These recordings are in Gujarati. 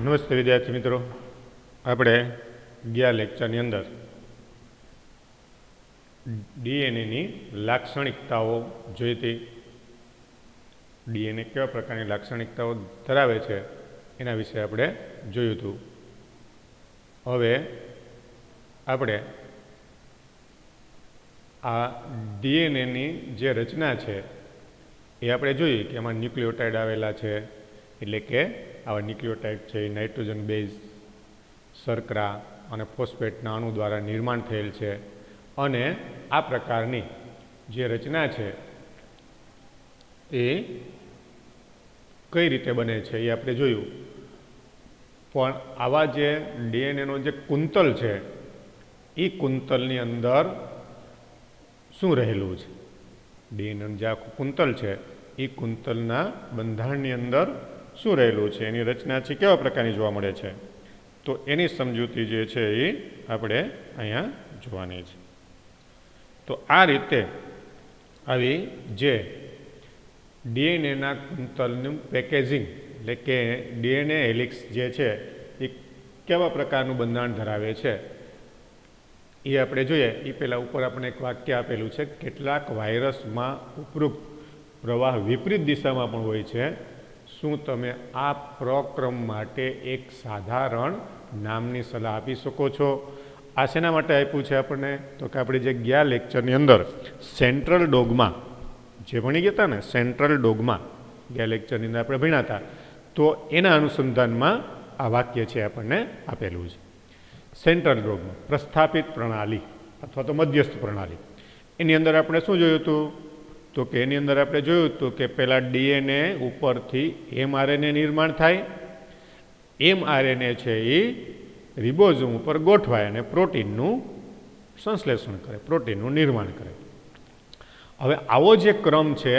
નમસ્તે વિદ્યાર્થી મિત્રો, આપણે ગયા લેક્ચરની અંદર ડીએનએની લાક્ષણિકતાઓ જોઈ હતી. ડીએનએ કેવા પ્રકારની લાક્ષણિકતાઓ ધરાવે છે એના વિશે આપણે જોયું હતું. હવે આપણે આ ડીએનએની જે રચના છે એ આપણે જોઈએ કે એમાં ન્યુક્લિયોટાઇડ આવેલા છે, એટલે કે આવા ન્યુક્લિયોટાઇડ છે એ નાઇટ્રોજન બેઝ, શર્કરા અને ફોસ્ફેટના અણુ દ્વારા નિર્માણ થયેલ છે. અને આ પ્રકારની જે રચના છે એ કઈ રીતે બને છે એ આપણે જોયું. પણ આવા જે ડીએનએનો જે કુંતલ છે એ કુંતલની અંદર શું રહેલું છે? ડીએનએનું જે આખું કુંતલ છે એ કુંતલના બંધારણની અંદર શું રહેલું છે, એની રચના છે કેવા પ્રકારની જોવા મળે છે, તો એની સમજૂતી જે છે એ આપણે અહીંયા જોવાની છે. તો આ રીતે આવી જે ડીએનએના કુંતલનું પેકેજિંગ, એટલે કે ડીએનએ હેલિક્સ જે છે એ કેવા પ્રકારનું બંધારણ ધરાવે છે એ આપણે જોઈએ. એ પહેલાં ઉપર આપણે એક વાક્ય આપેલું છે, કેટલાક વાયરસમાં ઉપરોક્ત પ્રવાહ વિપરીત દિશામાં પણ હોય છે. શું તમે આ પ્રક્રમ માટે એક સાધારણ નામની સલાહ આપી શકો છો? આ શેના માટે આપ્યું છે આપણને? તો કે આપણે જે ગયા લેક્ચરની અંદર સેન્ટ્રલ ડોગમા જે ભણી ગયા હતા ને, સેન્ટ્રલ ડોગમા ગયા લેક્ચરની અંદર આપણે ભણ્યા હતા, તો એના અનુસંધાનમાં આ વાક્ય છે આપણને આપેલું છે. સેન્ટ્રલ ડોગમા પ્રસ્થાપિત પ્રણાલી અથવા તો મધ્યસ્થ પ્રણાલી, એની અંદર આપણે શું જોયું હતું? તો કે એની અંદર આપણે જોયું હતું કે પહેલાં ડીએનએ ઉપરથી એમઆરએનએ નિર્માણ થાય. એમઆરએનએ છે એ રિબોઝોમ ઉપર ગોઠવાય અને પ્રોટીનનું સંશ્લેષણ કરે, પ્રોટીનનું નિર્માણ કરે. હવે આવો જે ક્રમ છે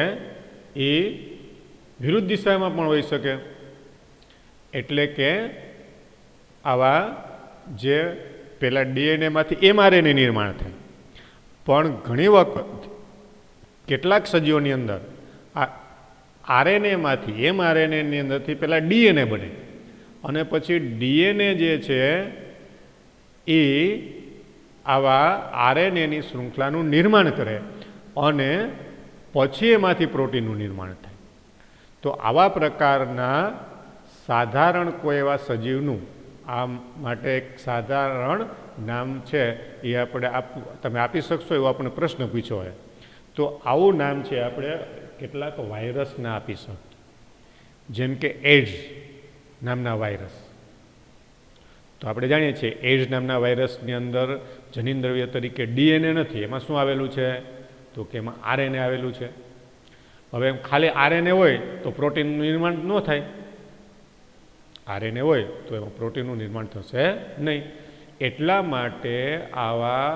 એ વિરુદ્ધ દિશામાં પણ હોઈ શકે. એટલે કે આવા જે પહેલાં ડીએનએમાંથી એમઆરએનએ નિર્માણ થાય, પણ ઘણી વખત કેટલાક સજીવોની અંદર આ આરએનએમાંથી એમઆરએનએની અંદરથી પહેલાં ડીએનએ બને અને પછી ડીએનએ જે છે એ આવા આરએનએની શૃંખલાનું નિર્માણ કરે અને પછી એમાંથી પ્રોટીનનું નિર્માણ થાય. તો આવા પ્રકારના સાધારણ કોઈ એવા સજીવનું આ માટે એક સાધારણ નામ છે એ આપણે તમે આપી શકશો એવો આપણે પ્રશ્ન પૂછ્યો હોય. તો આવું નામ છે આપણે કેટલાક વાયરસના આપી શકીએ, જેમ કે એડ્સ નામના વાયરસ. તો આપણે જાણીએ છીએ એડ્સ નામના વાયરસની અંદર જનીન દ્રવ્ય તરીકે ડીએનએ નથી, એમાં શું આવેલું છે? તો કે એમાં આરએનએ આવેલું છે. હવે ખાલી આરએનએ હોય તો પ્રોટીનનું નિર્માણ ન થાય. આરએનએ હોય તો એમાં પ્રોટીનનું નિર્માણ થશે નહીં. એટલા માટે આવા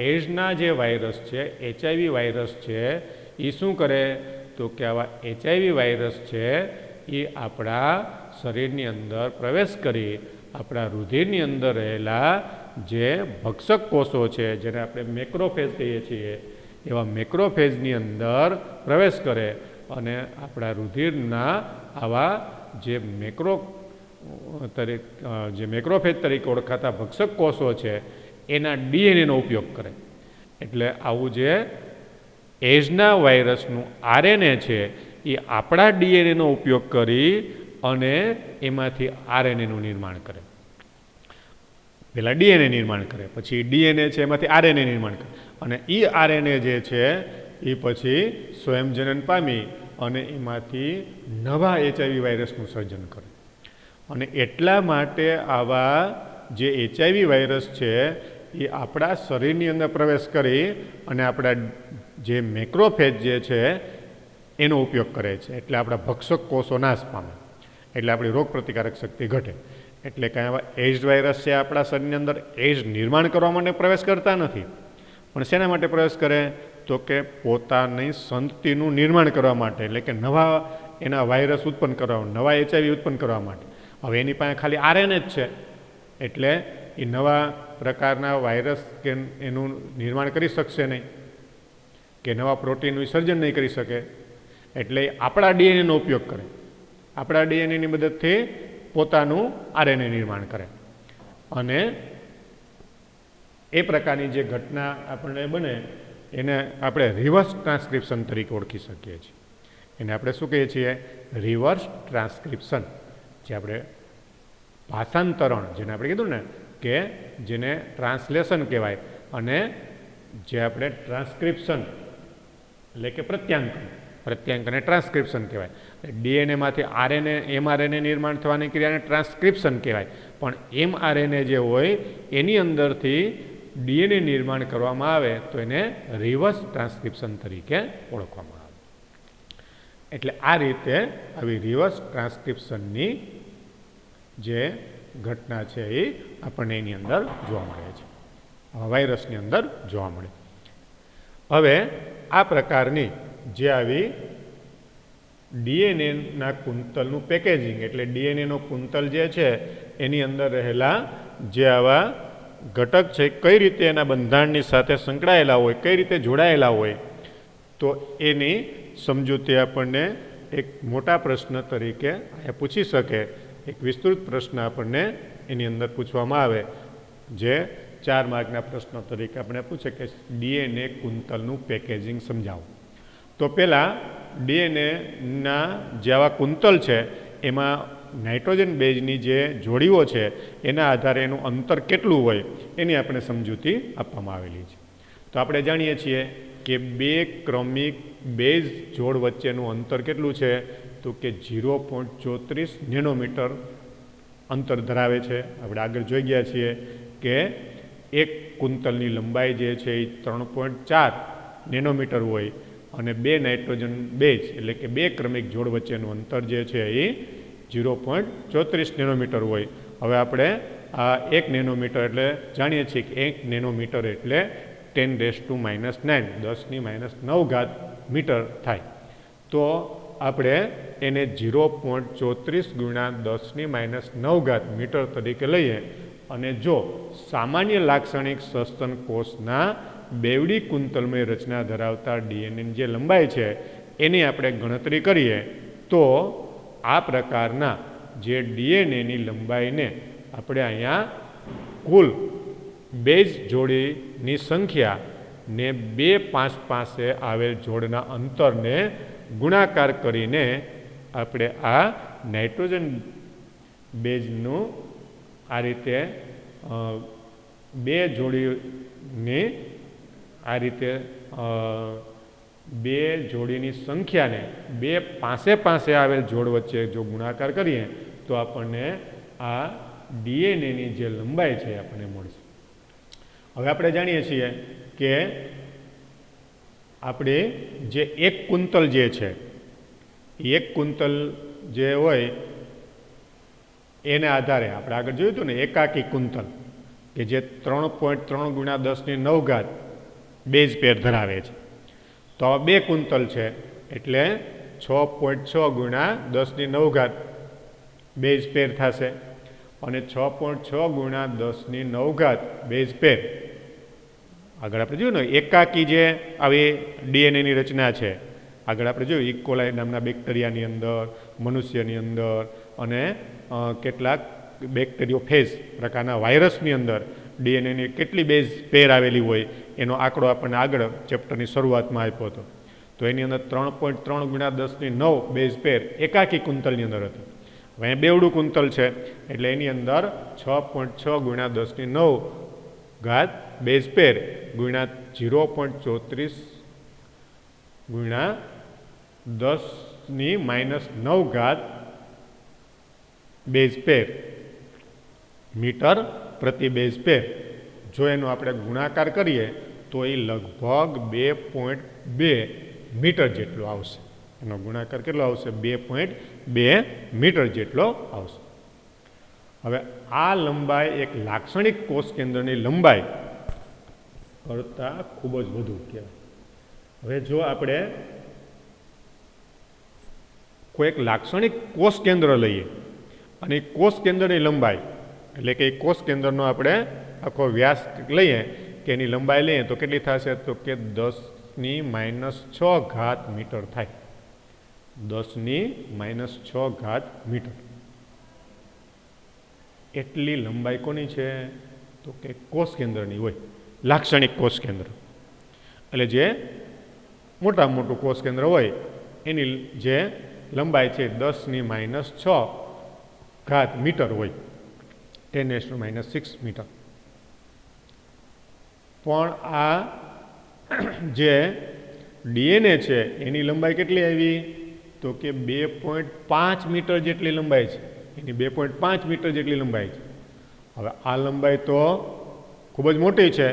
એડ્સના જે વાયરસ છે, એચઆઈવી વાયરસ છે, એ શું કરે? તો કે આવા એચઆઈવી વાયરસ છે એ આપણા શરીરની અંદર પ્રવેશ કરી આપણા રુધિરની અંદર રહેલા જે ભક્ષક કોષો છે, જેને આપણે મેક્રોફેજ કહીએ છીએ, એવા મેક્રોફેજની અંદર પ્રવેશ કરે અને આપણા રુધિરના આવા જે મેક્રોફેજ તરીકે ઓળખાતા ભક્ષક કોષો છે એના ડીએનએનો ઉપયોગ કરે. એટલે આવું જે એડ્સના વાયરસનું આરએનએ છે એ આપણા ડીએનએનો ઉપયોગ કરી અને એમાંથી આરએનએનું નિર્માણ કરે. પહેલાં ડીએનએ નિર્માણ કરે, પછી ડીએનએ છે એમાંથી આરએનએ નિર્માણ કરે અને એ આરએનએ જે છે એ પછી સ્વયંજનન પામી અને એમાંથી નવા એચઆઈવી વાયરસનું સર્જન કરે. અને એટલા માટે આવા જે એચઆઈવી વાયરસ છે એ આપણા શરીરની અંદર પ્રવેશ કરી અને આપણા જે મેક્રોફેજ જે છે એનો ઉપયોગ કરે છે. એટલે આપણા ભક્ષક કોષો નાશ પામે, એટલે આપણી રોગ પ્રતિકારક શક્તિ ઘટે. એટલે કાંઈ આવા એડ્સ વાયરસ છે આપણા શરીરની અંદર એડ્સ નિર્માણ કરવા માટે પ્રવેશ કરતા નથી, પણ શેના માટે પ્રવેશ કરે? તો કે પોતાની સંતતિનું નિર્માણ કરવા માટે, એટલે કે નવા એના વાયરસ ઉત્પન્ન કરવા, નવા એચઆઈવી ઉત્પન્ન કરવા માટે. હવે એની પાસે ખાલી આરએનએ જ છે, એટલે એ નવા પ્રકારના વાયરસ કે એનું નિર્માણ કરી શકશે નહીં, કે નવા પ્રોટીનનું સર્જન નહીં કરી શકે. એટલે આપણા ડીએનએનો ઉપયોગ કરે. આપણા ડીએનએની મદદથી પોતાનું આરએનએ નિર્માણ કરે અને એ પ્રકારની જે ઘટના આપણને બને એને આપણે રિવર્સ ટ્રાન્સક્રિપ્શન તરીકે ઓળખી શકીએ છીએ. એને આપણે શું કહીએ છીએ? Reverse transcription. જે આપણે ભાષાંતરણ, જેને આપણે કીધું ને કે જેને ટ્રાન્સલેશન કહેવાય, અને જે આપણે ટ્રાન્સક્રિપ્શન એટલે કે પ્રત્યાંકન અને ટ્રાન્સક્રિપ્શન કહેવાય. ડીએનએમાંથી આરએનએ એમઆરએનએ નિર્માણ થવાની ક્રિયાને ટ્રાન્સક્રિપ્શન કહેવાય. પણ એમઆરએનએ જે હોય એની અંદરથી ડીએનએ નિર્માણ કરવામાં આવે તો એને રિવર્સ ટ્રાન્સક્રિપ્શન તરીકે ઓળખવામાં આવે. એટલે આ રીતે આવી રિવર્સ ટ્રાન્સક્રિપ્શનની જે ઘટના છે એ આપણને એની અંદર જોવા મળે છે, વાયરસની અંદર જોવા મળે. હવે આ પ્રકારની જે આવી ડીએનએના કુંતલનું પેકેજિંગ, એટલે ડીએનએનો કુંતલ જે છે એની અંદર રહેલા જે આવા ઘટક છે કઈ રીતે એના બંધારણની સાથે સંકળાયેલા હોય, કઈ રીતે જોડાયેલા હોય, તો એની સમજૂતી આપણને એક મોટા પ્રશ્ન તરીકે પૂછી શકે. એક વિસ્તૃત પ્રશ્ન આપણને એની અંદર પૂછવામાં આવે, જે 4 માર્કના પ્રશ્નો તરીકે આપણે પૂછે કે ડીએનએ કુંતલનું પેકેજિંગ સમજાવો. તો પહેલાં ડીએનએના જે આવા કુંતલ છે એમાં નાઇટ્રોજન બેઝની જે જોડીઓ છે એના આધારે એનું અંતર કેટલું હોય એની આપણે સમજૂતી આપવામાં આવેલી છે. તો આપણે જાણીએ છીએ કે 2 ક્રમિક બેઝ જોડ વચ્ચેનું અંતર કેટલું છે? તો કે 0.34 નેનોમીટર અંતર ધરાવે છે. આપણે આગળ જોઈ ગયા છીએ કે એક કુંતલની લંબાઈ જે છે એ 3.4 નેનોમીટર હોય અને 2 નાઇટ્રોજન બેઝ એટલે કે 2 ક્રમિક જોડ વચ્ચેનું અંતર જે છે એ 0.34 નેનોમીટર હોય. હવે આપણે આ 1 નેનોમીટર એટલે જાણીએ છીએ કે 1 નેનોમીટર એટલે 10⁻⁹ 10⁻⁹ મીટર થાય. તો આપણે એને 0.34 × 10⁻⁹ મીટર તરીકે લઈએ અને જો સામાન્ય લાક્ષણિક સસ્તન કોષના બેવડી કુંતલમય રચના ધરાવતા ડીએનએની જે લંબાઈ છે એની આપણે ગણતરી કરીએ તો આ પ્રકારના જે ડીએનએની લંબાઈને આપણે અહીંયા કુલ બેઝ જોડીની સંખ્યા ને 2 પાસે આવેલ જોડના અંતરને ગુણાકાર કરીને આપણે આ નાઇટ્રોજન બેઝનું આ રીતે 2 જોડીની આ રીતે 2 જોડીની સંખ્યાને 2 પાસે આવેલ જોડ વચ્ચે જો ગુણાકાર કરીએ તો આપણને આ ડીએનએની જે લંબાઈ છે આપણને મળશે. હવે આપણે જાણીએ છીએ કે આપણે જે એક કુંતલ જે છે એ એક કુંતલ જે હોય એને આધારે આપણે આગળ જોયું હતું ને એકાકી કુંતલ કે જે 3.3 × 10⁹ બેઝ પેર ધરાવે છે. તો આ 2 કુંતલ છે એટલે 6.6 × 10⁹ બેઝ પેર થશે અને 6.6 × 10⁹ બેઝ પેર આગળ આપણે જોયું ને એકાકી જે આવી ડીએનએની રચના છે આગળ આપણે જોયું ઇકોલાઈ નામના બેક્ટેરિયાની અંદર, મનુષ્યની અંદર અને કેટલાક બેક્ટેરિયોફેજ પ્રકારના વાયરસની અંદર ડીએનએની કેટલી બેઝ પેર આવેલી હોય એનો આંકડો આપણને આગળ ચેપ્ટરની શરૂઆતમાં આપ્યો હતો. તો એની અંદર 3.3 × 10⁹ બેઝ પેર એકાકી કુંતલની અંદર હતું. હવે અહીંયા બેવડું કુંતલ છે એટલે એની અંદર 6.6 × 10⁹ બેઝ પેર ગુણ્યા 0.34 × 10⁻⁹ બેઝ પેર મીટર પ્રતિ બેઝ પેર. જો એનો આપણે ગુણાકાર કરીએ તો એ લગભગ 2.2 મીટર જેટલો આવશે. એનો ગુણાકાર કેટલો આવશે? 2.2 મીટર જેટલો આવશે. હવે આ લંબાઈ એક લાક્ષણિક કોષ કેન્દ્રની લંબાઈ કરતાં ખૂબ જ વધુ કહેવાય. હવે જો આપણે કોઈ એક લાક્ષણિક કોષ કેન્દ્ર લઈએ અને કોષ કેન્દ્રની લંબાઈ એટલે કે કોષ કેન્દ્રનો આપણે આખો વ્યાસ લઈએ કે એની લંબાઈ લઈએ તો કેટલી થશે? તો કે 10⁻⁶ મીટર થાય. 10⁻⁶ મીટર. એટલી લંબાઈ કોની છે? તો કે કોષ કેન્દ્રની હોય, લાક્ષણિક કોષ કેન્દ્ર. એટલે જે મોટામાં મોટું કોષ કેન્દ્ર હોય એની જે લંબાઈ છે 10⁻⁶ મીટર હોય, 10⁻⁶ મીટર. પણ આ જે ડીએનએ છે એની લંબાઈ કેટલી આવી? તો કે 2.5 મીટર જેટલી લંબાઈ છે. એની 2.5 મીટર જેટલી લંબાઈ છે. હવે આ લંબાઈ તો ખૂબ જ મોટી છે,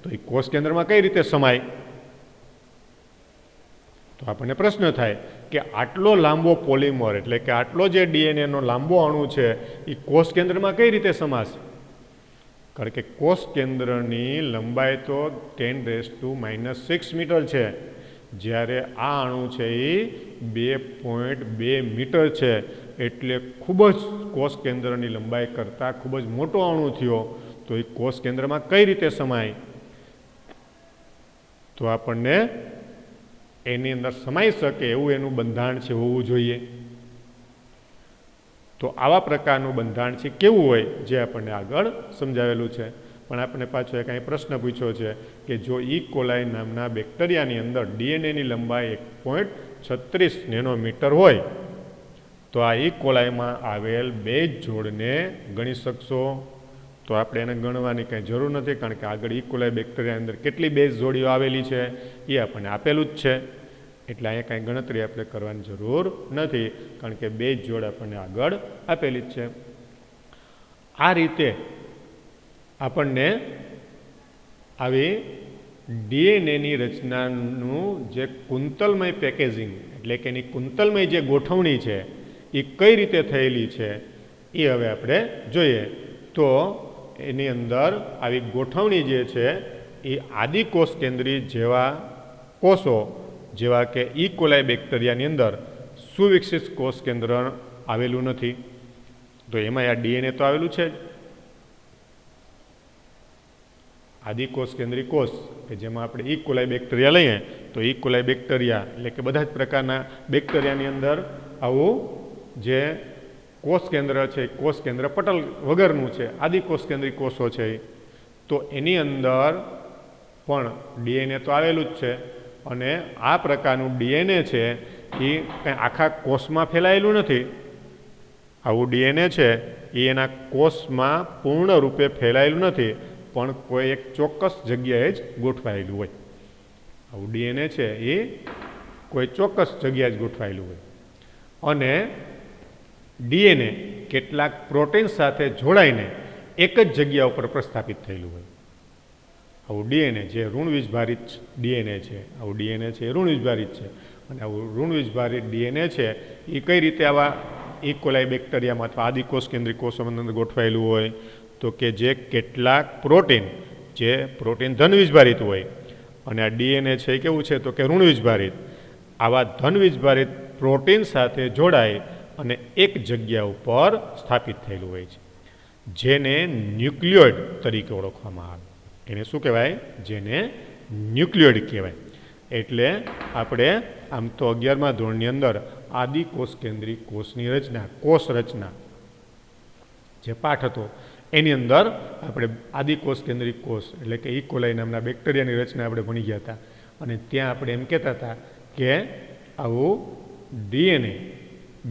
તો એ કોષ કેન્દ્રમાં કઈ રીતે સમાય? તો આપણને પ્રશ્ન થાય કે આટલો લાંબો પોલિમર એટલે કે આટલો જે ડીએનએનો લાંબો અણુ છે એ કોષ કેન્દ્રમાં કઈ રીતે સમાશે? કારણ કે કોષ કેન્દ્રની લંબાઈ તો 10⁻⁶ મીટર છે, જ્યારે આ અણુ છે એ 2.2 મીટર છે. એટલે ખૂબ જ કોષ કેન્દ્રની લંબાઈ કરતાં ખૂબ જ મોટો અણુ થયો. તો એ કોષ કેન્દ્રમાં કઈ રીતે સમાય? તો આપણને એની અંદર સમાઈ શકે એવું એનું બંધાણ છે હોવું જોઈએ. તો આવા પ્રકારનું બંધાણ છે કેવું હોય જે આપણને આગળ સમજાવેલું છે. પણ આપણે પાછો એક અહીં પ્રશ્ન પૂછ્યો છે કે જો ઈ કોલાઈ નામના બેક્ટેરિયાની અંદર ડીએનએની લંબાઈ 1.36 નેનોમીટર હોય તો આ ઈ કોલાઈમાં આવેલ બેઝ જોડને ગણી શકશો? તો આપણે એને ગણવાની કંઈ જરૂર નથી, કારણ કે આગળ ઈ કોલાઈ બેક્ટેરિયાની અંદર કેટલી બેઝ જોડીઓ આવેલી છે એ આપણને આપેલું જ છે. એટલે અહીંયા કાંઈ ગણતરી આપણે કરવાની જરૂર નથી, કારણ કે બેઝ જોડ આપણને આગળ આપેલી જ છે. આ રીતે આપણને આવી ડીએનએની રચનાનું જે કુંતલમય પેકેજિંગ એટલે કે એની કુંતલમય જે ગોઠવણી છે એ કઈ રીતે થયેલી છે એ હવે આપણે જોઈએ. તો એની અંદર આવી ગોઠવણી જે છે એ આદિકોષ કેન્દ્રી જેવા કોષો જેવા કે ઈ કોલાઈ બેક્ટેરિયાની અંદર સુવિકસિત કોષ કેન્દ્ર આવેલું નથી. તો એમાં આ ડીએનએ તો આવેલું છે જ. આદિકોષ કેન્દ્રી કોષ કે જેમાં આપણે ઈ કોલાઈ બેક્ટેરિયા લઈએ તો ઈ કોલાઈ બેક્ટેરિયા એટલે કે બધા જ પ્રકારના બેક્ટેરિયાની અંદર આવું જે કોષ કેન્દ્ર છે કોષ કેન્દ્ર પટલ વગરનું છે, આદિકોષ કેન્દ્રી કોષો છે. તો એની અંદર પણ ડીએનએ તો આવેલું જ છે, અને આ પ્રકારનું ડીએનએ છે એ કંઈ આખા કોષમાં ફેલાયેલું નથી. આવું ડીએનએ છે એ એના કોષમાં પૂર્ણ રૂપે ફેલાયેલું નથી, પણ કોઈ એક ચોક્કસ જગ્યાએ જ ગોઠવાયેલું હોય. આવું ડીએનએ છે એ કોઈ ચોક્કસ જગ્યાએ જ ગોઠવાયેલું હોય. અને ડીએનએ કેટલાક પ્રોટીન સાથે જોડાઈને એક જ જગ્યા ઉપર પ્રસ્થાપિત થયેલું હોય. આવું ડીએનએ જે ઋણવીજભારિત ડીએનએ છે, આવું ડીએનએ છે એ ઋણવીજભારિત છે. અને આવું ઋણવીજભારિત ડીએનએ છે એ કઈ રીતે આવા ઈ કોલાઈ બેક્ટેરિયામાં અથવા આદિકોષ કેન્દ્રી કોષોમાં અંદર ગોઠવાયેલું હોય? તો કે જે કેટલાક પ્રોટીન જે પ્રોટીન ધનવીજભારિત હોય અને આ ડીએનએ છે એ કેવું છે તો કે ઋણવીજભારિત. આવા ધનવીજભારિત પ્રોટીન સાથે જોડાય અને એક જગ્યા ઉપર સ્થાપિત થયેલું હોય છે, જેને ન્યુક્લિયોઇડ તરીકે ઓળખવામાં આવે. એને શું કહેવાય? જેને ન્યુક્લિયોઇડ કહેવાય. એટલે આપણે આમ તો 11મા ધોરણની અંદર આદિકોષ કેન્દ્રી કોષની રચના, કોષ રચના જે પાઠ હતો એની અંદર આપણે આદિકોષ કેન્દ્રી કોષ એટલે કે ઈ કોલાઈ નામના બેક્ટેરિયાની રચના આપણે ભણી ગયા હતા. અને ત્યાં આપણે એમ કહેતા હતા કે આવું ડીએનએ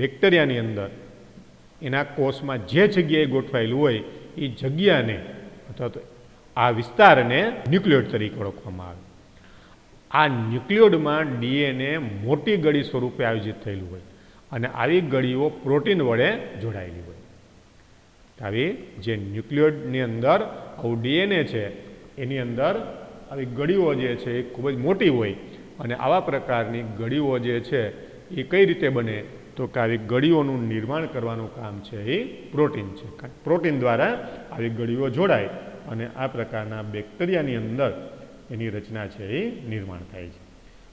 બેક્ટેરિયાની અંદર એના કોષમાં જે જગ્યાએ ગોઠવાયેલું હોય એ જગ્યાને અથવા તો આ વિસ્તારને ન્યુક્લિયોઇડ તરીકે ઓળખવામાં આવે. આ ન્યુક્લિયોઇડમાં ડીએનએ મોટી ગળી સ્વરૂપે આયોજિત થયેલું હોય અને આવી ગળીઓ પ્રોટીન વડે જોડાયેલી હોય. આવી જે ન્યુક્લિયોઇડની અંદર આવું ડીએનએ છે એની અંદર આવી ગળીઓ જે છે એ ખૂબ જ મોટી હોય અને આવા પ્રકારની ગળીઓ જે છે એ કઈ રીતે બને તો કે આવી ગળીઓનું નિર્માણ કરવાનું કામ છે એ પ્રોટીન છે. પ્રોટીન દ્વારા આવી ગળીઓ જોડાય અને આ પ્રકારના બેક્ટેરિયાની અંદર એની રચના છે એ નિર્માણ થાય છે.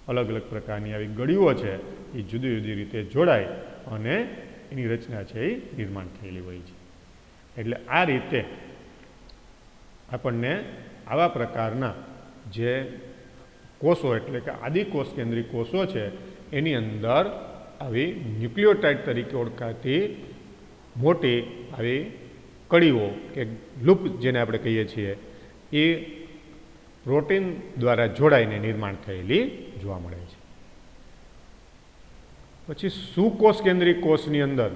અલગ અલગ પ્રકારની આવી ગળીઓ છે એ જુદી જુદી રીતે જોડાય અને એની રચના છે એ નિર્માણ થયેલી હોય છે. એટલે આ રીતે આપણને આવા પ્રકારના જે કોષો એટલે કે આદિકોષ કેન્દ્રી કોષો છે એની અંદર આવી ન્યુક્લિયોટાઇડ તરીકે ઓળખાતી મોટી આવી કડીઓ કે લૂપ જેને આપણે કહીએ છીએ એ પ્રોટીન દ્વારા જોડાઈને નિર્માણ થયેલી જોવા મળે છે. પછી સુકોષ કેન્દ્રીય કોષની અંદર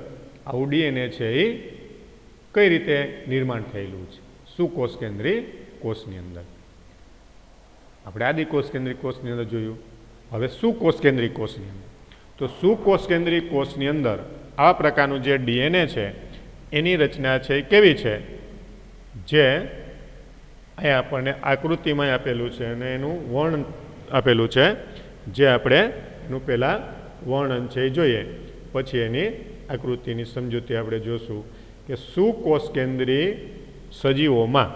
આવું ડીએનએ છે એ કઈ રીતે નિર્માણ થયેલું છે. સુકોષ કેન્દ્રીય કોષની અંદર આપણે આદિકોષ કેન્દ્રીય કોષની અંદર જોયું. હવે સુકોષ કેન્દ્રીય કોષની અંદર તો સુકોષ કેન્દ્રીય કોષની અંદર આ પ્રકારનું જે ડીએનએ છે એની રચના છે એ કેવી છે, જે અહીંયા આપણને આકૃતિમાં આપેલું છે અને એનું વર્ણન આપેલું છે, જે આપણે એનું પહેલાં વર્ણન છે એ જોઈએ, પછી એની આકૃતિની સમજૂતી આપણે જોશું કે સુકોષ કેન્દ્રીય સજીવોમાં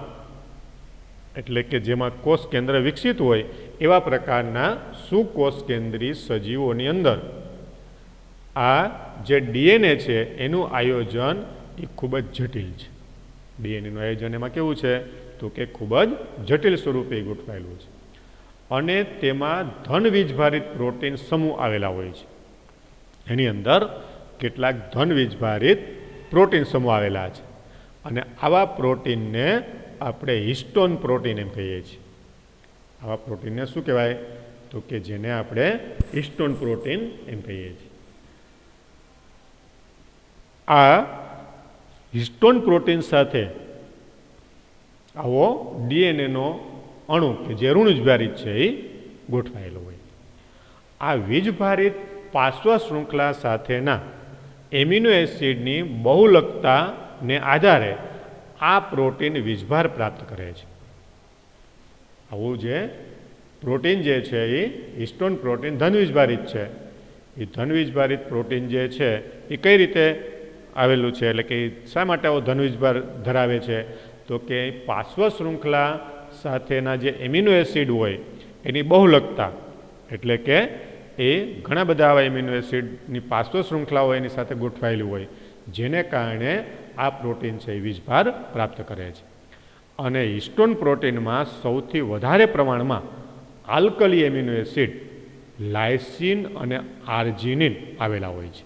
એટલે કે જેમાં કોષ કેન્દ્ર વિકસિત હોય એવા પ્રકારના સુકોષ કેન્દ્રીય સજીવોની અંદર આ જે ડીએનએ છે એનું આયોજન એ ખૂબ જ જટિલ છે. ડીએનએનું આયોજન એમાં કેવું છે તો કે ખૂબ જ જટિલ સ્વરૂપે ગોઠવાયેલું છે અને તેમાં ધન વીજભારિત પ્રોટીન સમૂહ આવેલા હોય છે. એની અંદર કેટલાક ધન વીજભારિત પ્રોટીન સમૂહ આવેલા છે અને આવા પ્રોટીનને આપણે હિસ્ટોન પ્રોટીન એમ કહીએ છીએ. આવા પ્રોટીનને શું કહેવાય તો કે જેને આપણે હિસ્ટોન પ્રોટીન એમ કહીએ છીએ. આ હિસ્ટોન પ્રોટીન સાથે આવો ડીએનએનો અણુ કે જે ઋણ વીજભારિત છે એ ગોઠવાયેલો હોય. આ વીજભારિત પાર્શ્વ શૃંખલા સાથેના એમિનો એસિડની બહુલકતાને આધારે આ પ્રોટીન વીજભાર પ્રાપ્ત કરે છે. આવું જે પ્રોટીન જે છે એ હિસ્ટોન પ્રોટીન ધન વીજભારિત છે. એ ધન વીજભારિત પ્રોટીન જે છે એ કઈ રીતે આવેલું છે, એટલે કે શા માટે આવો ધન વીજભાર ધરાવે છે તો કે પાર્શ્વ શૃંખલા સાથેના જે એમિનો એસિડ હોય એની બહુલકતા, એટલે કે એ ઘણા બધા આવા એમિનો એસિડની પાર્શ્વ શૃંખલાઓ એની સાથે ગોઠવાયેલી હોય, જેને કારણે આ પ્રોટીન છે એ વીજભાર પ્રાપ્ત કરે છે. અને હિસ્ટોન પ્રોટીનમાં સૌથી વધારે પ્રમાણમાં આલ્કલી એમિનો એસિડ લાયસિન અને આર્જિનિન આવેલા હોય છે.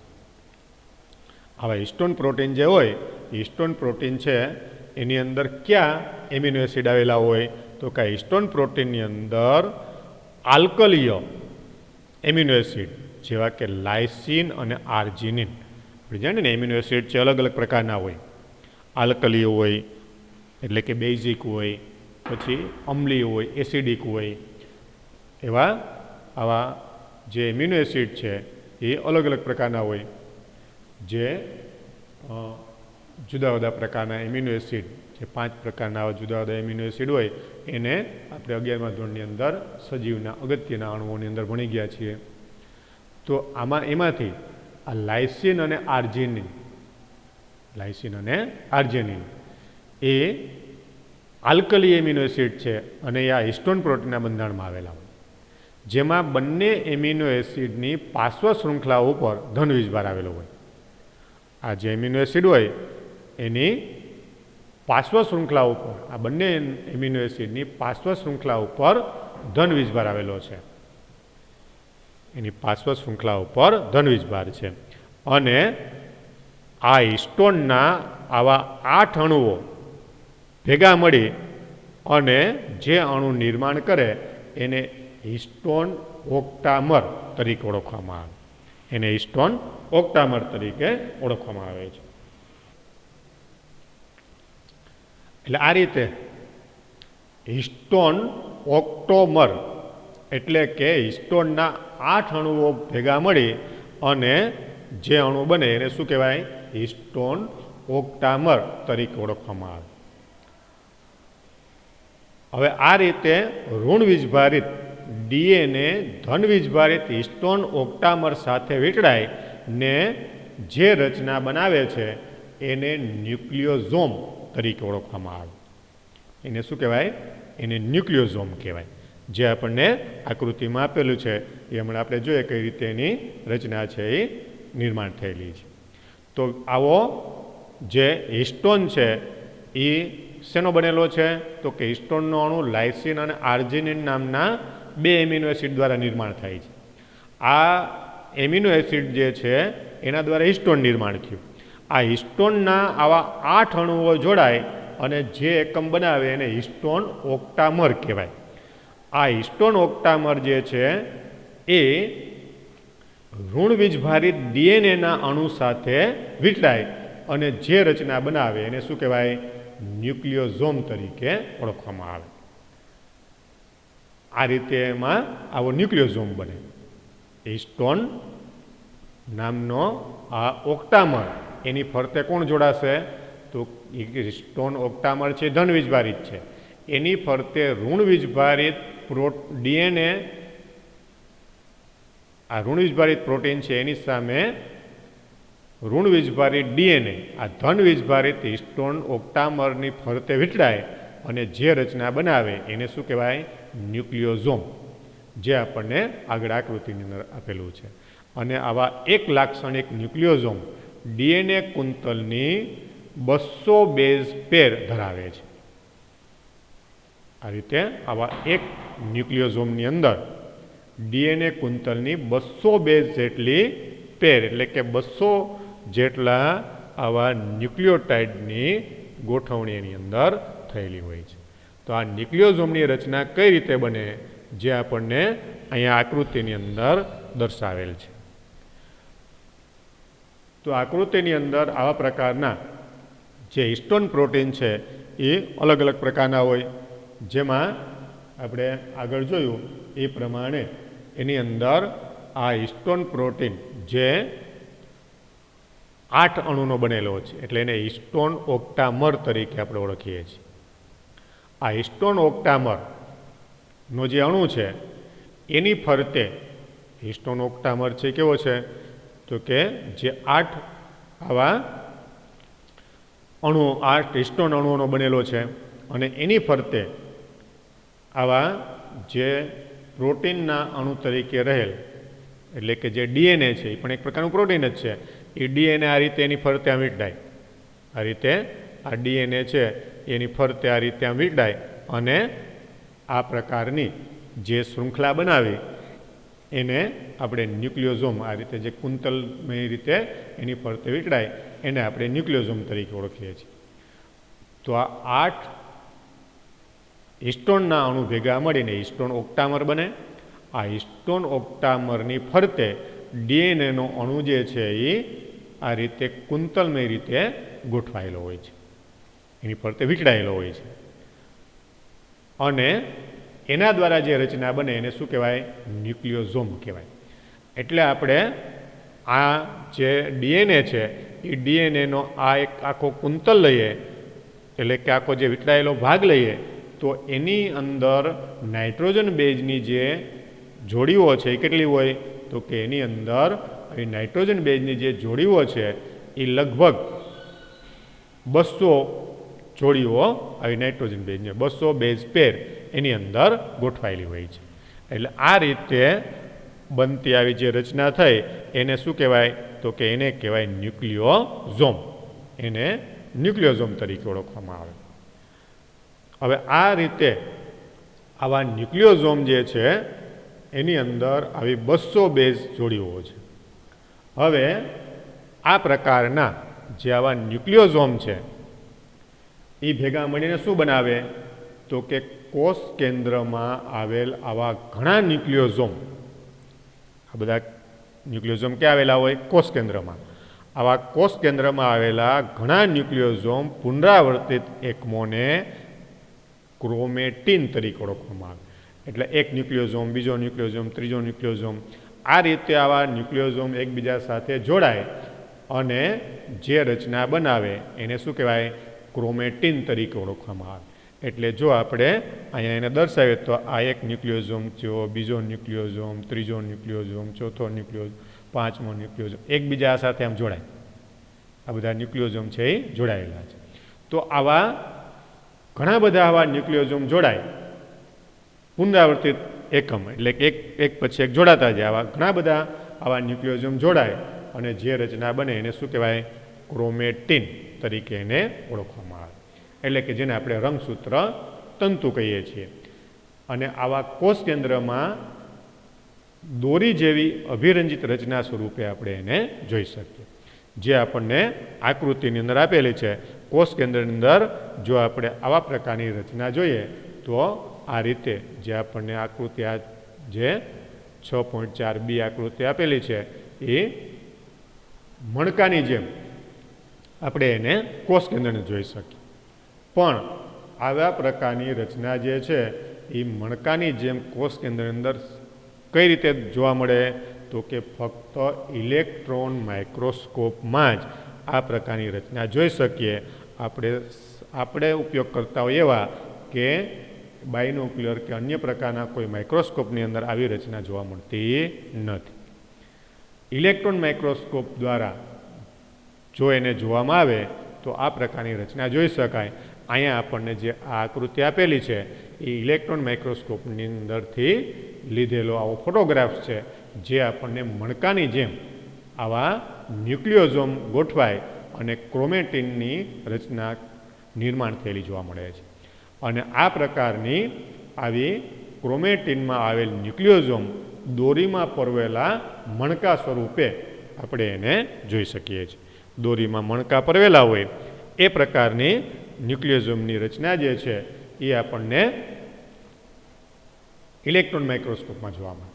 આવા હિસ્ટોન પ્રોટીન જે હોય, હિસ્ટોન પ્રોટીન છે એની અંદર ક્યાં એમિનો એસિડ આવેલા હોય તો કે હિસ્ટોન પ્રોટીનની અંદર આલ્કલીય એમિનો એસિડ જેવા કે લાયસિન અને આર્જિનિન, આપણે જાણીએ ને એમિનો એસિડ છે અલગ અલગ પ્રકારના હોય. આલ્કલીય હોય એટલે કે બેઝિક હોય, પછી અમ્લીય હોય, એસિડિક હોય. એવા આવા જે એમિનો એસિડ છે એ અલગ અલગ પ્રકારના હોય, જે જુદા જુદા પ્રકારના એમિનો એસિડ, જે 5 પ્રકારના આવા જુદા જુદા એમિનો એસિડ હોય એને આપણે 11મા ધોરણની અંદર સજીવના અગત્યના અણુઓની અંદર ભણી ગયા છીએ. તો એમાંથી આ લાયસિન અને આર્જિનિન એ આલ્કલી એમિનો એસિડ છે અને આ હિસ્ટોન પ્રોટીનના બંધારણમાં આવેલા હોય, જેમાં બંને એમિનો એસિડની પાર્શ્વ શૃંખલા ઉપર ધન વીજભાર આવેલો હોય. આ જે એમિનો એસિડ હોય એની પાર્શ્વ શૃંખલા ઉપર, આ બંને એમિનો એસિડની પાર્શ્વ શૃંખલા ઉપર ધન વીજભાર આવેલો છે. એની પાર્શ્વ શૃંખલા ઉપર ધન વીજભાર છે અને આ હિસ્ટોનના આવા 8 અણુઓ ભેગા મળી અને જે અણુ નિર્માણ કરે એને હિસ્ટોન ઓક્ટામર તરીકે ઓળખવામાં આવે. એને હિસ્ટોન ઓક્ટામર તરીકે ઓળખવામાં આવે છે. એટલે આ રીતે હિસ્ટોન ઓક્ટોમર એટલે કે હિસ્ટોનના 8 અણુઓ ભેગા મળી અને જે અણુ બને એને શું કહેવાય? હિસ્ટોન ઓક્ટામર તરીકે ઓળખવામાં આવે. હવે આ રીતે ઋણ વીજભારિત ડીએનએ ધન વીજભારિત હિસ્ટોન ઓક્ટામર સાથે વીંટળાય ને જે રચના બનાવે છે એને ન્યુક્લિયોઝોમ તરીકે ઓળખવામાં આવે. એને શું કહેવાય? એને ન્યુક્લિયોઝોમ કહેવાય. જે આપણને આકૃતિમાં આપેલું છે એ હમણાં આપણે જોઈએ કઈ રીતે એની રચના છે એ નિર્માણ થયેલી છે. તો આવો જે હિસ્ટોન છે એ શેનો બનેલો છે તો કે હિસ્ટોનનો અણુ લાયસિન અને આર્જિનિન નામના 2 એમિનો એસિડ દ્વારા નિર્માણ થાય છે. આ એમિનો એસિડ જે છે એના દ્વારા હિસ્ટોન નિર્માણ થયું. આ હિસ્ટોનના આવા 8 અણુઓ જોડાય અને જે એકમ બનાવે એને હિસ્ટોન ઓક્ટામર કહેવાય. આ હિસ્ટોન ઓક્ટામર જે છે એ ઋણ વીજભારિત ડીએનએના અણુ સાથે વીંટળાય અને જે રચના બનાવે એને શું કહેવાય? ન્યુક્લિયોઝોમ તરીકે ઓળખવામાં આવે. આ રીતે એમાં આવો ન્યુક્લિયોઝોમ બને. હિસ્ટોન નામનો આ ઓક્ટામર એની ફરતે કોણ જોડાશે? તો હિસ્ટોન ઓક્ટામર છે ધન વીજભારિત છે, એની ફરતે ઋણ વીજભારિત ડીએનએ, આ ઋણ વીજભારિત પ્રોટીન છે એની સામે ઋણ વીજભારિત ડીએનએ આ ધન વીજભારિત હિસ્ટોન ઓક્ટામરની ફરતે વીંટળાય અને જે રચના બનાવે એને શું કહેવાય? ન્યુક્લિયોઝોમ, જે આપણને આગળ આકૃતિની અંદર આપેલું છે. અને આવા એક લાક્ષણિક ન્યુક્લિયોઝોમ ડીએનએ કુંતલની 200 બેઝ પેર ધરાવે છે. આ રીતે આવા એક ન્યુક્લિયોઝોમની અંદર ડીએનએ કુંતલની 200 બેઝ જેટલી પેર, એટલે કે 200 જેટલા આવા ન્યુક્લિયોટાઇડની ગોઠવણી એની અંદર થયેલી હોય છે. તો આ ન્યુક્લિયોઝોમની રચના કઈ રીતે બને, જે આપણને અહીંયા આકૃતિની અંદર દર્શાવેલ છે. તો આકૃતિની અંદર આવા પ્રકારના જે હિસ્ટોન પ્રોટીન છે એ અલગ અલગ પ્રકારના હોય, જેમાં આપણે આગળ જોયું એ પ્રમાણે એની અંદર આ હિસ્ટોન પ્રોટીન જે 8 અણુનો બનેલો છે, એટલે એને હિસ્ટોન ઓક્ટામર તરીકે આપણે ઓળખીએ છીએ. આ હિસ્ટોન ઓક્ટામરનો જે અણુ છે એની ફરતે હિસ્ટોન ઓક્ટામર છે કેવો છે? તો કે જે 8 આવા અણુ 8 હિસ્ટોન અણુઓનો બનેલો છે અને એની ફરતે આવા જે પ્રોટીનના અણુ તરીકે રહેલ, એટલે કે જે ડીએનએ છે એ પણ એક પ્રકારનું પ્રોટીન જ છે, એ ડીએનએ આ રીતે એની ફરતે આમ વીંટળાય. આ રીતે આ ડીએનએ છે એની ફરતે આ રીતે આમ વીંટળાય અને આ પ્રકારની જે શૃંખલા બનાવી એને આપણે ન્યુક્લિયોઝોમ, આ રીતે જે કુંતલમય રીતે એની ફરતે વીંટળાય એને આપણે ન્યુક્લિયોઝોમ તરીકે ઓળખીએ છીએ. તો આ 8 હિસ્ટોનના અણુ ભેગા મળીને હિસ્ટોન ઓક્ટામર બને. આ હિસ્ટોન ઓક્ટામરની ફરતે ડીએનએનો અણુ જે છે એ આ રીતે કુંતલમય રીતે ગોઠવાયેલો હોય છે, એની ફરતે વીંટળાયેલો હોય છે. અને એના દ્વારા જે રચના બને એને શું કહેવાય? ન્યુક્લિયોઝોમ કહેવાય. એટલે આપણે આ જે ડીએનએ છે એ ડીએનએનો આ એક આખો કુંતલ લઈએ, એટલે કે આખો જે વીંટળાયેલો ભાગ લઈએ, તો એની અંદર નાઇટ્રોજન બેઝની જે જોડીઓ છે એ કેટલી હોય? તો કે એની અંદર નાઇટ્રોજન બેઝની જે જોડીઓ છે એ લગભગ 200 જોડીઓ આવી નાઇટ્રોજન બેઝની 200 બેઝ પેર એની અંદર ગોઠવાયેલી હોય છે. એટલે આ રીતે બનતી આવી જે રચના થઈ એને શું કહેવાય? તો કે એને કહેવાય ન્યુક્લિયોઝોમ. એને ન્યુક્લિયોઝોમ તરીકે ઓળખવામાં આવે. હવે આ રીતે આવા ન્યુક્લિયોઝોમ જે છે એની અંદર આવી 200 બેઝ જોડીઓ છે. હવે આ પ્રકારના જે આવા ન્યુક્લિયોઝોમ છે એ ભેગા મળીને શું બનાવે? તો કે કોષ કેન્દ્રમાં આવેલ આવા ઘણા ન્યુક્લિયોઝોમ, આ બધા ન્યુક્લિયોઝોમ ક્યાં આવેલા હોય? કોષ કેન્દ્રમાં. આવા કોષ કેન્દ્રમાં આવેલા ઘણા ન્યુક્લિયોઝોમ પુનરાવર્તિત એકમોને ક્રોમેટીન તરીકે ઓળખવામાં આવે. એટલે એક ન્યુક્લિયોઝોમ, બીજો ન્યુક્લિયોઝોમ, ત્રીજો ન્યુક્લિયોઝોમ, આ રીતે આવા ન્યુક્લિયોઝોમ એકબીજા સાથે જોડાય અને જે રચના બનાવે એને શું કહેવાય? ક્રોમેટીન તરીકે ઓળખવામાં આવે. એટલે જો આપણે અહીંયા એને દર્શાવીએ તો આ એક ન્યુક્લિયોઝોમ થયો, બીજો ન્યુક્લિયોઝોમ, ત્રીજો ન્યુક્લિયોઝોમ, ચોથો ન્યુક્લિયોઝોમ, પાંચમો ન્યુક્લિયોઝોમ, એકબીજા સાથે આમ જોડાય. આ બધા ન્યુક્લિયોઝોમ છે એ જોડાયેલા છે. તો આવા ઘણા બધા આવા ન્યુક્લિયોઝોમ જોડાય, પુનરાવર્તિત એકમ, એટલે કે એક પછી એક જોડાતા જાય. આવા ઘણા બધા આવા ન્યુક્લિયોઝોમ જોડાય અને જે રચના બને એને શું કહેવાય? ક્રોમેટીન તરીકે એને ઓળખવામાં આવે. એટલે કે જેને આપણે રંગસૂત્ર તંતુ કહીએ છીએ. અને આવા કોષ કેન્દ્રમાં દોરી જેવી અભિરંજિત રચના સ્વરૂપે આપણે એને જોઈ શકીએ. જે આપણને આકૃતિની અંદર આપેલી છે. કોષ કેન્દ્રની અંદર જો આપણે આવા પ્રકારની રચના જોઈએ તો આ રીતે જે આપણને આકૃતિ આ જે 6.4b આકૃતિ આપેલી છે એ મણકાની જેમ આપણે એને કોષ કેન્દ્રને જોઈ શકીએ. પણ આવા પ્રકારની રચના જે છે એ મણકાની જેમ કોષ કેન્દ્રની અંદર કઈ રીતે જોવા મળે તો કે ફક્ત ઇલેક્ટ્રોન માઇક્રોસ્કોપમાં જ આ પ્રકારની રચના જોઈ શકીએ. આપણે ઉપયોગ કરતા હોય એવા કે બાયનોક્યુલર કે અન્ય પ્રકારના કોઈ માઇક્રોસ્કોપની અંદર આવી રચના જોવા મળતી નથી. ઇલેક્ટ્રોન માઇક્રોસ્કોપ દ્વારા જો એને જોવામાં આવે તો આ પ્રકારની રચના જોઈ શકાય. અહીંયા આપણને જે આ આકૃતિ આપેલી છે એ ઇલેક્ટ્રોન માઇક્રોસ્કોપની અંદરથી લીધેલો આવો ફોટોગ્રાફ છે, જે આપણને મણકાની જેમ આવા ન્યુક્લિયોઝોમ ગોઠવાય અને ક્રોમેટિનની રચના નિર્માણ થયેલી જોવા મળે છે. અને આ પ્રકારની આવી ક્રોમેટિનમાં આવેલ ન્યુક્લિયોઝોમ દોરીમાં પરવેલા મણકા સ્વરૂપે આપણે એને જોઈ શકીએ છીએ. દોરીમાં મણકા પરવેલા હોય એ પ્રકારની ન્યુક્લિયોઝોમની રચના જે છે એ આપણને ઇલેક્ટ્રોન માઇક્રોસ્કોપમાં જોવા મળે.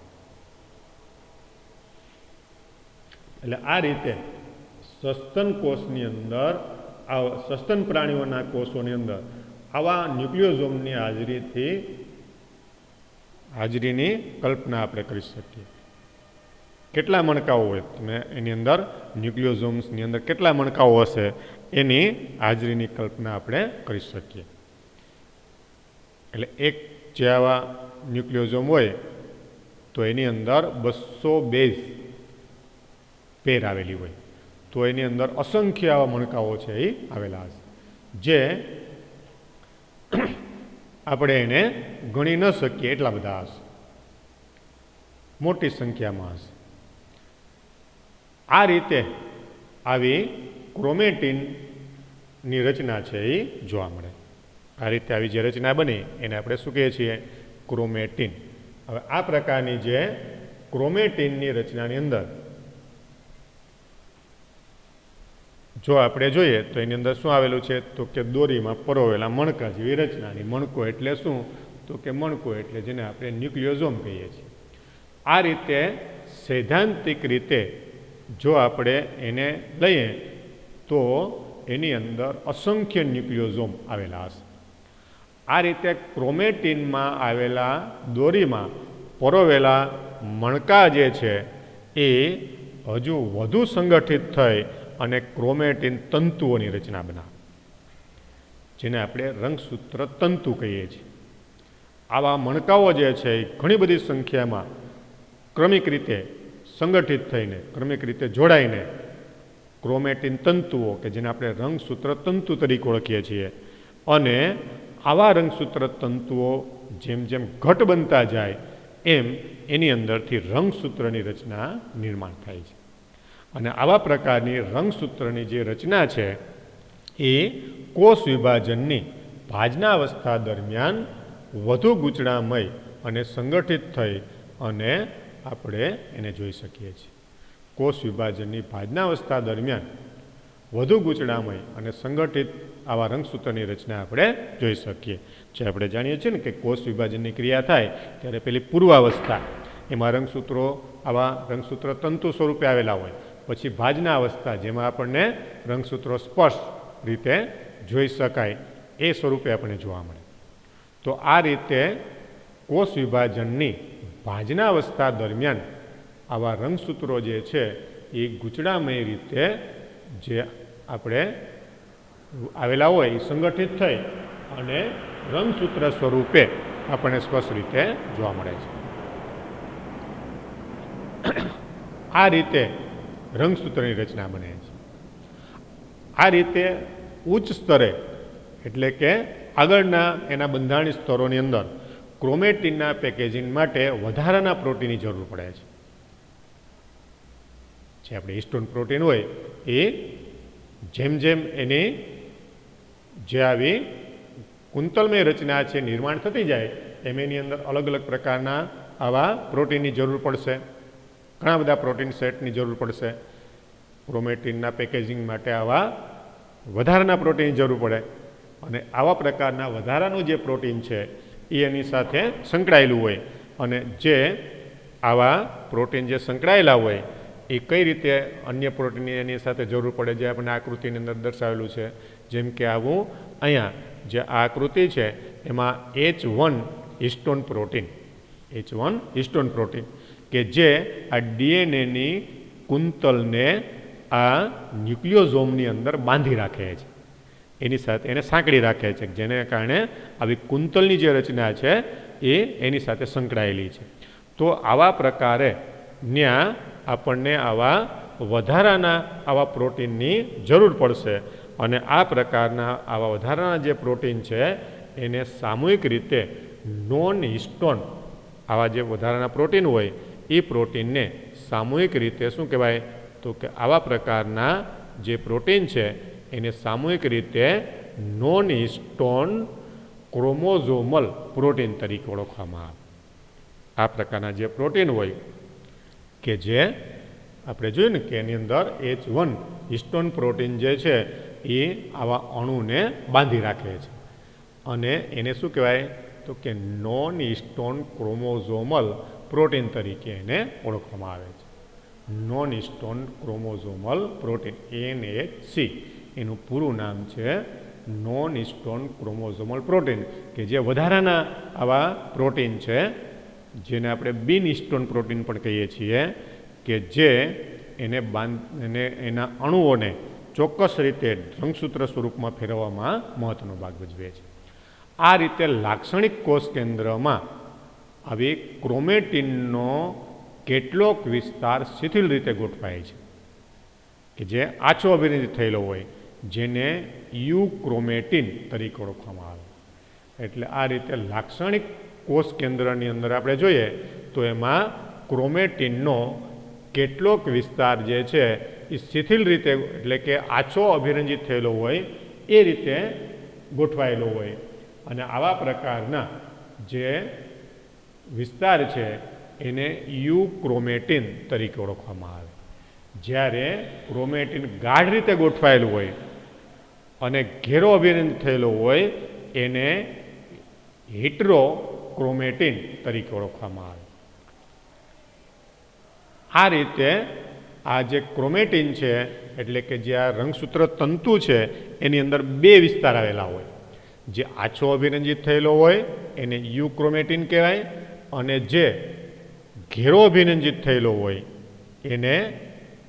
એટલે આ રીતે સસ્તન કોષની અંદર સસ્તન પ્રાણીઓના કોષોની અંદર આવા ન્યુક્લિયોઝોમની હાજરીની કલ્પના આપણે કરી શકીએ. કેટલા મણકાઓ હોય તમે એની અંદર ન્યુક્લિયોઝોમ્સની અંદર કેટલા મણકાઓ હશે એની હાજરીની કલ્પના આપણે કરી શકીએ. એટલે એક જે આવા ન્યુક્લિયોઝોમ હોય તો એની અંદર 200 બેઝ પેર આવેલી હોય તો એની અંદર અસંખ્ય આવા મણકાઓ છે એ આવેલા હશે, જે આપણે એને ગણી ન શકીએ એટલા બધા હશે, મોટી સંખ્યામાં હશે. આ રીતે આવી ક્રોમેટિનની રચના છે એ જોવા મળે. આ રીતે આવી જે રચના બની એને આપણે શું કહીએ છીએ? ક્રોમેટિન. હવે આ પ્રકારની જે ક્રોમેટિનની રચનાની અંદર જો આપણે જોઈએ તો એની અંદર શું આવેલું છે તો કે દોરીમાં પરોવેલા મણકા જેવી રચનાની. મણકો એટલે શું તો કે મણકો એટલે જેને આપણે ન્યુક્લિયોઝોમ કહીએ છીએ. આ રીતે સૈદ્ધાંતિક રીતે જો આપણે એને લઈએ તો એની અંદર અસંખ્ય ન્યુક્લિયોઝોમ આવેલા હશે. આ રીતે ક્રોમેટિનમાં આવેલા દોરીમાં પરોવેલા મણકા જે છે એ હજુ વધુ સંગઠિત થઈ અને ક્રોમેટિન તંતુઓની રચના બનાવે, જેને આપણે રંગસૂત્ર તંતુ કહીએ છીએ. આવા મણકાઓ જે છે એ ઘણી બધી સંખ્યામાં ક્રમિક રીતે સંગઠિત થઈને ક્રમિક રીતે જોડાઈને ક્રોમેટિન તંતુઓ કે જેને આપણે રંગસૂત્ર તંતુ તરીકે ઓળખીએ છીએ. અને આવા રંગસૂત્ર તંતુઓ જેમ જેમ ઘટ બનતા જાય એમ એની અંદરથી રંગસૂત્રની રચના નિર્માણ થાય છે. અને આવા પ્રકારની રંગસૂત્રની જે રચના છે એ કોષ વિભાજનની ભાજનાવસ્થા દરમિયાન વધુ ગૂંચળામય અને સંગઠિત થઈ અને આપણે એને જોઈ શકીએ છીએ. કોષ વિભાજનની ભાજનાવસ્થા દરમિયાન વધુ ગૂંચળામય અને સંગઠિત આવા રંગસૂત્રની રચના આપણે જોઈ શકીએ. જે આપણે જાણીએ છીએ ને કે કોષ વિભાજનની ક્રિયા થાય ત્યારે પેલી પૂર્વાવસ્થા એમાં રંગસૂત્રો આવા રંગસૂત્ર તંતુ સ્વરૂપે આવેલા હોય. પછી ભાજના અવસ્થા જેમાં આપણને રંગસૂત્રો સ્પષ્ટ રીતે જોઈ શકાય એ સ્વરૂપે આપણને જોવા મળે. તો આ રીતે કોષ વિભાજનની ભાજના અવસ્થા દરમિયાન આવા રંગસૂત્રો જે છે એ ગૂંચળામય રીતે જે આપણે આવેલા હોય એ સંગઠિત થઈ અને રંગસૂત્ર સ્વરૂપે આપણને સ્પષ્ટ રીતે જોવા મળે છે. આ રીતે રંગસૂત્રની રચના બને છે. આ રીતે ઉચ્ચ સ્તરે એટલે કે આગળના એના બંધારણીય સ્તરોની અંદર ક્રોમેટિનના પેકેજિંગ માટે વધારાના પ્રોટીનની જરૂર પડે છે. જે આપણે હિસ્ટોન પ્રોટીન હોય એ જેમ જેમ એની જે આવી કુંતલમય રચના છે નિર્માણ થતી જાય એમ એની અંદર અલગ અલગ પ્રકારના આવા પ્રોટીનની જરૂર પડશે. ઘણા બધા પ્રોટીન સેટની જરૂર પડશે. ક્રોમેટિનના પેકેજિંગ માટે આવા વધારાના પ્રોટીનની જરૂર પડે અને આવા પ્રકારના વધારાનું જે પ્રોટીન છે એ એની સાથે સંકળાયેલું હોય અને જે આવા પ્રોટીન જે સંકળાયેલા હોય એ કઈ રીતે અન્ય પ્રોટીનની એની સાથે જરૂર પડે જે આપણે આકૃતિની અંદર દર્શાવેલું છે. જેમ કે આવું અહીંયા જે આ આકૃતિ છે એમાં H1 હિસ્ટોન પ્રોટીન કે જે આ ડીએનએની કુંતલને આ ન્યુક્લિયોઝોમની અંદર બાંધી રાખે છે, એની સાથે એને સાંકળી રાખે છે, જેને કારણે આવી કુંતલની જે રચના છે એ એની સાથે સંકળાયેલી છે. તો આવા પ્રકારે ત્યાં આપણને આવા વધારાના આવા પ્રોટીનની જરૂર પડશે અને આ પ્રકારના આવા વધારાના જે પ્રોટીન છે એને સામૂહિક રીતે નોન હિસ્ટોન આવા જે વધારાના પ્રોટીન હોય એ પ્રોટીનને સામૂહિક રીતે શું કહેવાય તો કે આવા પ્રકારના જે પ્રોટીન છે એને સામૂહિક રીતે નોન હિસ્ટોન ક્રોમોઝોમલ પ્રોટીન તરીકે ઓળખવામાં આવે. આ પ્રકારના જે પ્રોટીન હોય કે જે આપણે જોયું ને કે એની અંદર H1 હિસ્ટોન પ્રોટીન જે છે એ આવા અણુને બાંધી રાખે છે અને એને શું કહેવાય તો કે નોન હિસ્ટોન ક્રોમોઝોમલ પ્રોટીન તરીકે એને ઓળખવામાં આવે છે. નોન હિસ્ટોન ક્રોમોઝોમલ પ્રોટીન NHC એનું પૂરું નામ છે નોન હિસ્ટોન ક્રોમોઝોમલ પ્રોટીન કે જે વધારાના આવા પ્રોટીન છે જેને આપણે બિન હિસ્ટોન પ્રોટીન પણ કહીએ છીએ કે જે એને એના અણુઓને ચોક્કસ રીતે રંગસૂત્ર સ્વરૂપમાં ફેરવવામાં મહત્વનો ભાગ ભજવે છે. આ રીતે લાક્ષણિક કોષ કેન્દ્રમાં આવી ક્રોમેટિનનો કેટલોક વિસ્તાર શિથિલ રીતે ગોઠવાય છે કે જે આછો અભિરંજિત થયેલો હોય જેને યુક્રોમેટિન તરીકે ઓળખવામાં આવે. એટલે આ રીતે લાક્ષણિક કોષ કેન્દ્રની અંદર આપણે જોઈએ તો એમાં ક્રોમેટિનનો કેટલોક વિસ્તાર જે છે એ શિથિલ રીતે એટલે કે આછો અભિરંજિત થયેલો હોય એ રીતે ગોઠવાયેલો હોય અને આવા પ્રકારના જે વિસ્તાર છે એને યુક્રોમેટિન તરીકે ઓળખવામાં આવે. જ્યારે ક્રોમેટિન ગાઢ રીતે ગોઠવાયેલું હોય અને ઘેરો અભિરંજિત થયેલો હોય એને હિટરોક્રોમેટિન તરીકે ઓળખવામાં આવે. આ રીતે આ જે ક્રોમેટિન છે એટલે કે જે આ રંગસૂત્ર તંતુ છે એની અંદર બે વિસ્તાર આવેલા હોય. જે આછો અભિરંજિત થયેલો હોય એને યુક્રોમેટિન કહેવાય અને જે ઘેરો અભિરંજિત થયેલો હોય એને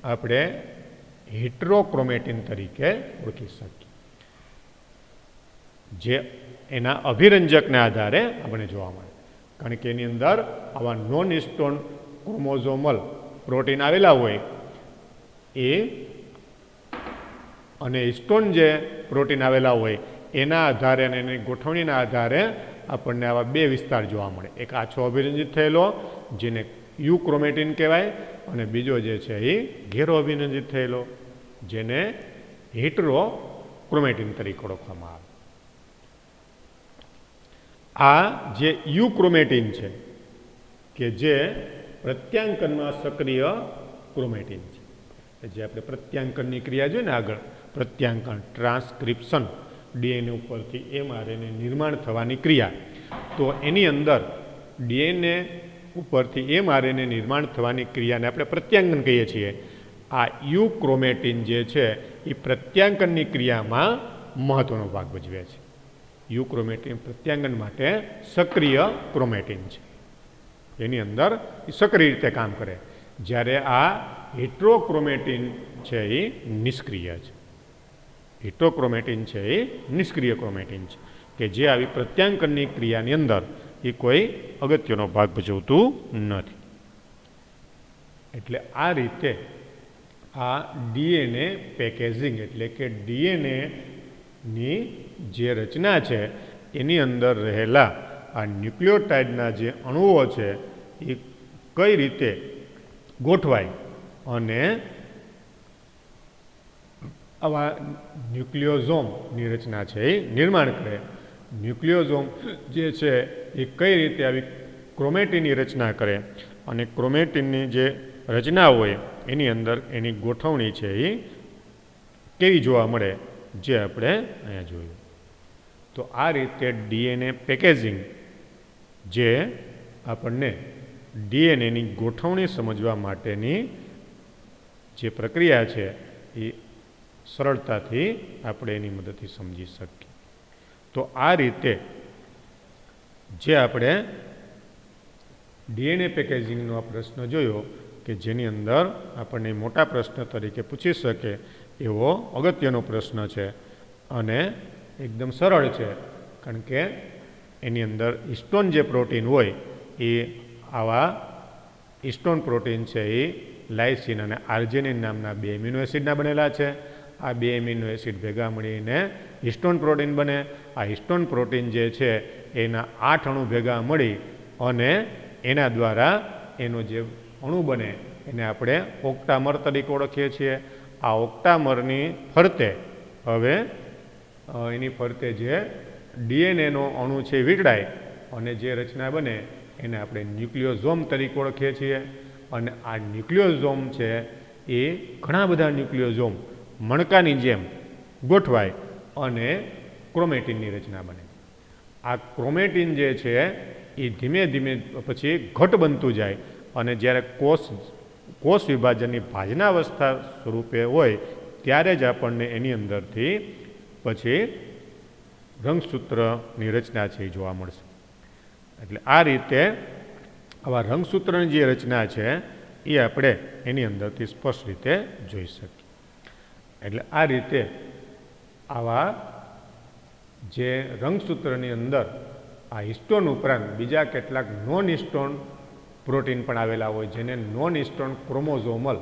આપણે હિટરોક્રોમેટિન તરીકે ઓળખી શકીએ. જે એના અભિરંજકને આધારે આપણે જોવા મળે કારણ કે એની અંદર આવા નોન હિસ્ટોન ક્રોમોઝોમલ પ્રોટીન આવેલા હોય એ અને હિસ્ટોન જે પ્રોટીન આવેલા હોય એના આધારે અને એની ગોઠવણીના આધારે આપણને આવા બે વિસ્તાર જોવા મળે. એક આછો અભિરંજિત થયેલો જેને યુક્રોમેટિન કહેવાય અને બીજો જે છે એ ઘેરો અભિરંજિત થયેલો જેને હિટરોક્રોમેટિન તરીકે ઓળખવામાં આવે. આ જે યુક્રોમેટિન છે કે જે પ્રત્યાંકનમાં સક્રિય ક્રોમેટિન છે. જે આપણે પ્રત્યાંકનની ક્રિયા જોઈએ ને આગળ પ્રત્યાંકન ટ્રાન્સક્રિપ્શન ડીએનએ ઉપરથી એમઆરએનએ નિર્માણ થવાની ક્રિયા તો એની અંદર ડીએનએ ઉપરથી એમઆરએનએ નિર્માણ થવાની ક્રિયાને આપણે પ્રત્યાંકન કહીએ છીએ. આ યુક્રોમેટિન જે છે એ પ્રત્યાંકનની ક્રિયામાં મહત્વનો ભાગ ભજવે છે. યુક્રોમેટિન પ્રત્યાંકન માટે સક્રિય ક્રોમેટિન છે. એની અંદર એ સક્રિય રીતે કામ કરે જ્યારે આ હિટરોક્રોમેટિન છે એ નિષ્ક્રિય છે. હિટરોક્રોમેટિન છે એ નિષ્ક્રિય ક્રોમેટિન છે કે જે આવી પ્રત્યાંકનની ક્રિયાની અંદર એ કોઈ અગત્યનો ભાગ ભજવતું નથી. એટલે આ રીતે આ ડીએનએ પેકેજિંગ એટલે કે ડીએનએની જે રચના છે એની અંદર રહેલા આ ન્યુક્લિયોટાઇડના જે અણુઓ છે એ કઈ રીતે ગોઠવાય અને આવા ન્યુક્લિયોઝોમની રચના છે એ નિર્માણ કરે. ન્યુક્લિયોઝોમ જે છે એ કઈ રીતે આવી ક્રોમેટિનની રચના કરે અને ક્રોમેટિનની જે રચના હોય એની અંદર એની ગોઠવણી છે એ કેવી જોવા મળે, જે આપણે અહીંયા જોયું. તો આ રીતે ડીએનએ પેકેજિંગ, જે આપણને ડીએનએની ગોઠવણી સમજવા માટેની જે પ્રક્રિયા છે એ સરળતાથી આપણે એની મદદથી સમજી શકીએ. તો આ રીતે જે આપણે ડીએનએ પેકેજિંગનો આ પ્રશ્ન જોયો કે જેની અંદર આપણને મોટા પ્રશ્ન તરીકે પૂછી શકે એવો અગત્યનો પ્રશ્ન છે અને એકદમ સરળ છે, કારણ કે એની અંદર હિસ્ટોન જે પ્રોટીન હોય એ આવા હિસ્ટોન પ્રોટીન છે એ લાઇસિન અને આર્જિનિન નામના 2 એમિનો એસિડના બનેલા છે. આ 2 એમિનો એસિડ ભેગા મળીને હિસ્ટોન પ્રોટીન બને. આ હિસ્ટોન પ્રોટીન જે છે એના 8 અણુ ભેગા મળી અને એના દ્વારા એનો જે અણુ બને એને આપણે ઓક્ટામર તરીકે ઓળખીએ છીએ. આ ઓક્ટામરની ફરતે હવે એની ફરતે જે ડીએનએનો અણુ છે વીંટળાય અને જે રચના બને એને આપણે ન્યુક્લિયોઝોમ તરીકે ઓળખીએ છીએ. અને આ ન્યુક્લિયોઝોમ છે એ ઘણા બધા ન્યુક્લિયોઝોમ મણકાની જેમ ગોઠવાય અને ક્રોમેટિનની રચના બને. આ ક્રોમેટિન જે છે એ ધીમે ધીમે પછી ઘટ બનતું જાય અને જ્યારે કોષ વિભાજનની ભાજનાવસ્થા સ્વરૂપે હોય ત્યારે જ આપણને એની અંદરથી પછી રંગસૂત્રની રચના છે એ જોવા મળશે. એટલે આ રીતે આવા રંગસૂત્રની જે રચના છે એ આપણે એની અંદરથી સ્પષ્ટ રીતે જોઈ શકીએ. એટલે આ રીતે આવા જે રંગસૂત્રની અંદર આ હિસ્ટોન ઉપરાંત બીજા કેટલાક નોન હિસ્ટોન પ્રોટીન પણ આવેલા હોય, જેને નોન હિસ્ટોન ક્રોમોઝોમલ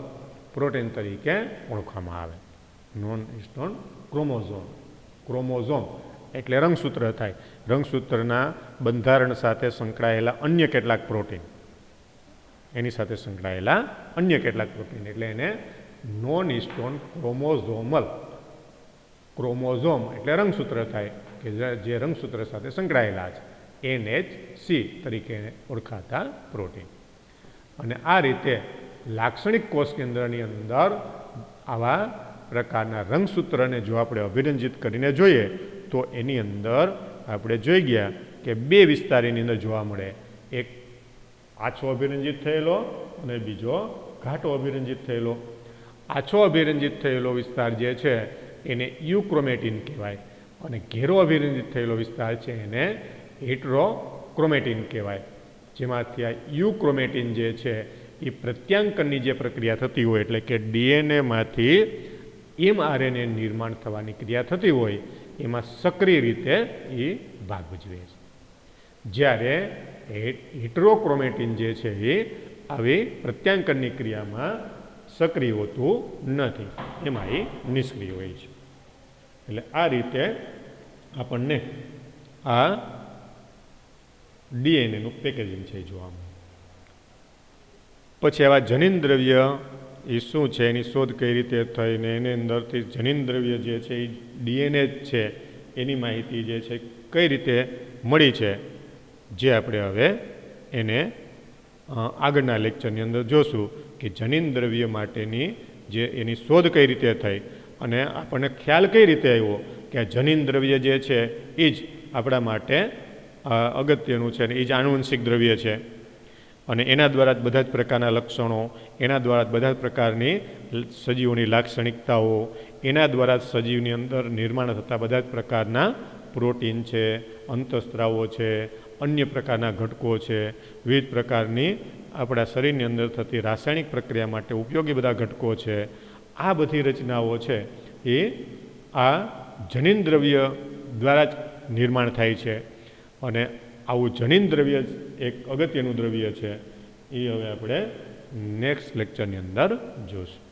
પ્રોટીન તરીકે ઓળખવામાં આવે. નોન હિસ્ટોન ક્રોમોઝોમ એટલે રંગસૂત્ર થાય. રંગસૂત્રના બંધારણ સાથે સંકળાયેલા અન્ય કેટલાક પ્રોટીન, એની સાથે સંકળાયેલા અન્ય કેટલાક પ્રોટીન, એટલે એને નોન હિસ્ટોન ક્રોમોઝોમ એટલે રંગસૂત્ર થાય કે જે રંગસૂત્ર સાથે સંકળાયેલા છે, NHC તરીકે ઓળખાતા પ્રોટીન. અને આ રીતે લાક્ષણિક કોષ કેન્દ્રની અંદર આવા પ્રકારના રંગસૂત્રને જો આપણે અભિરંજિત કરીને જોઈએ તો એની અંદર આપણે જોઈ ગયા કે 2 વિસ્તાર એની અંદર જોવા મળે. એક આછો અભિરંજિત થયેલો અને બીજો ઘાટો અભિરંજિત થયેલો. આછો અભિરંજિત થયેલો વિસ્તાર જે છે એને યુક્રોમેટિન કહેવાય અને ઘેરો અભિરંજિત થયેલો વિસ્તાર છે એને હેટરોક્રોમેટિન કહેવાય. જેમાંથી આ યુક્રોમેટિન જે છે એ પ્રત્યાંકનની જે પ્રક્રિયા થતી હોય, એટલે કે ડીએનએમાંથી mRNA નિર્માણ થવાની ક્રિયા થતી હોય એમાં સક્રિય રીતે એ ભાગ ભજવે છે. જ્યારે હેટરોક્રોમેટિન જે છે એ આવી પ્રત્યાંકનની ક્રિયામાં સક્રિય હોતું નથી, એમાં એ નિષ્ક્રિય હોય છે. એટલે આ રીતે આપણને આ ડીએનએનું પેકેજિંગ છે જોવા મળે. પછી આવા જનીન દ્રવ્ય એ શું છે, એની શોધ કઈ રીતે થઈ ને એની અંદરથી જનીન દ્રવ્ય જે છે એ ડીએનએ છે એની માહિતી જે છે કઈ રીતે મળી છે, જે આપણે હવે એને આગળના લેક્ચરની અંદર જોશું કે જનીન દ્રવ્ય માટેની જે એની શોધ કઈ રીતે થઈ અને આપણને ખ્યાલ કઈ રીતે આવ્યો કે આ જનીન દ્રવ્ય જે છે એ જ આપણા માટે અગત્યનું છે અને એ જ આનુવંશિક દ્રવ્ય છે અને એના દ્વારા જ બધા જ પ્રકારના લક્ષણો, એના દ્વારા જ બધા જ પ્રકારની સજીવોની લાક્ષણિકતાઓ, એના દ્વારા જ સજીવની અંદર નિર્માણ થતા બધા જ પ્રકારના પ્રોટીન છે, અંતઃસ્ત્રાવો છે, અન્ય પ્રકારના ઘટકો છે, વિવિધ પ્રકારની આપણા શરીરની અંદર થતી રાસાયણિક પ્રક્રિયા માટે ઉપયોગી બધા ઘટકો છે. આ બધી રચનાઓ છે એ આ જનીન દ્રવ્ય દ્વારા જ નિર્માણ થાય છે અને આવું જનીન દ્રવ્ય એક અગત્યનું દ્રવ્ય છે. એ હવે આપણે નેક્સ્ટ લેક્ચરની અંદર જોઈશું.